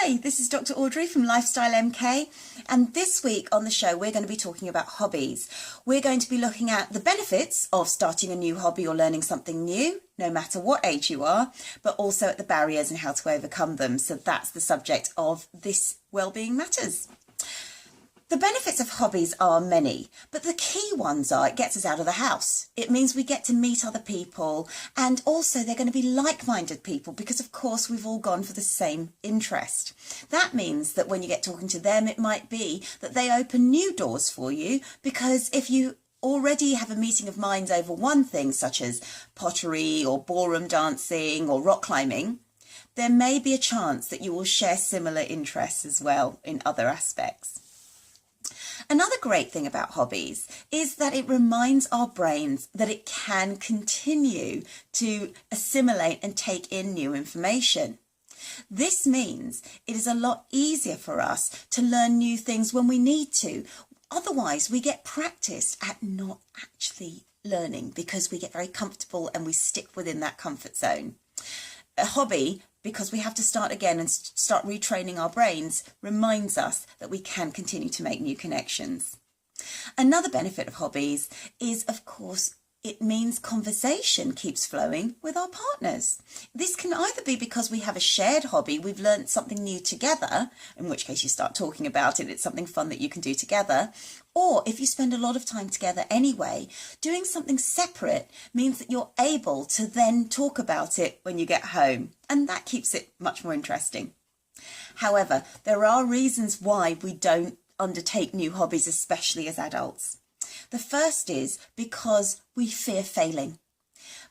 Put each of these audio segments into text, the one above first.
Hi, this is Dr. Audrey from LifestyleMK, and this week on the show we're going to be talking about hobbies. We're going to be looking at the benefits of starting a new hobby or learning something new, no matter what age you are, but also at the barriers and how to overcome them. So that's the subject of this Wellbeing Matters. The benefits of hobbies are many, but the key ones are it gets us out of the house. It means we get to meet other people, and also they're going to be like-minded people because, of course, we've all gone for the same interest. That means that when you get talking to them, it might be that they open new doors for you, because if you already have a meeting of minds over one thing, such as pottery or ballroom dancing or rock climbing, there may be a chance that you will share similar interests as well in other aspects. Another great thing about hobbies is that it reminds our brains that it can continue to assimilate and take in new information. This means it is a lot easier for us to learn new things when we need to. Otherwise, we get practiced at not actually learning because we get very comfortable and we stick within that comfort zone. A hobby, because we have to start again and start retraining our brains, reminds us that we can continue to make new connections. Another benefit of hobbies is, of course, it means conversation keeps flowing with our partners. This can either be because we have a shared hobby, we've learned something new together, in which case you start talking about it, it's something fun that you can do together. Or if you spend a lot of time together anyway, doing something separate means that you're able to then talk about it when you get home, and that keeps it much more interesting. However, there are reasons why we don't undertake new hobbies, especially as adults. The first is because we fear failing.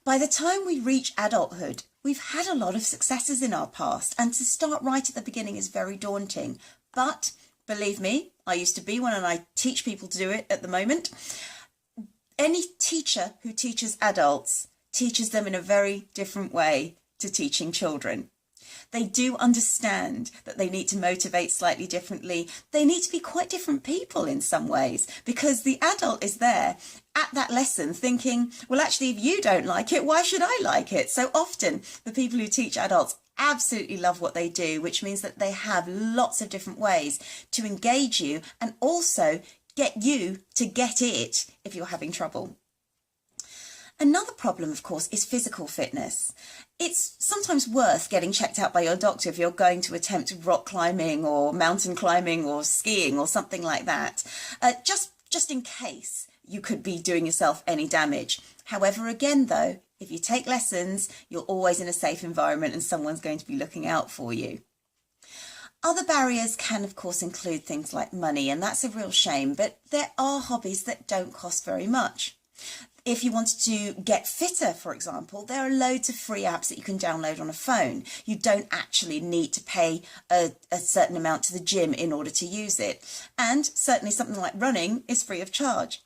By the time we reach adulthood, we've had a lot of successes in our past, and to start right at the beginning is very daunting. But believe me, I used to be one and I teach people to do it at the moment. Any teacher who teaches adults teaches them in a very different way to teaching children. They do understand that they need to motivate slightly differently. They need to be quite different people in some ways, because the adult is there at that lesson thinking, well, actually, if you don't like it, why should I like it? So often the people who teach adults absolutely love what they do, which means that they have lots of different ways to engage you and also get you to get it if you're having trouble. Another problem, of course, is physical fitness. It's sometimes worth getting checked out by your doctor if you're going to attempt rock climbing or mountain climbing or skiing or something like that, just in case you could be doing yourself any damage. However, again, though, if you take lessons, you're always in a safe environment and someone's going to be looking out for you. Other barriers can, of course, include things like money, and that's a real shame, but there are hobbies that don't cost very much. If you wanted to get fitter, for example, there are loads of free apps that you can download on a phone. You don't actually need to pay a certain amount to the gym in order to use it. And certainly something like running is free of charge.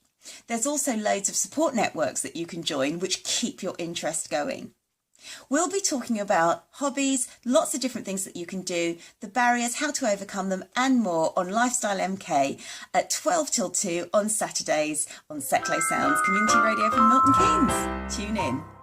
There's also loads of support networks that you can join which keep your interest going. We'll be talking about hobbies, lots of different things that you can do, the barriers, how to overcome them, and more on Lifestyle MK at 12 till 2 on Saturdays on Secklow Sounds Community Radio from Milton Keynes. Tune in.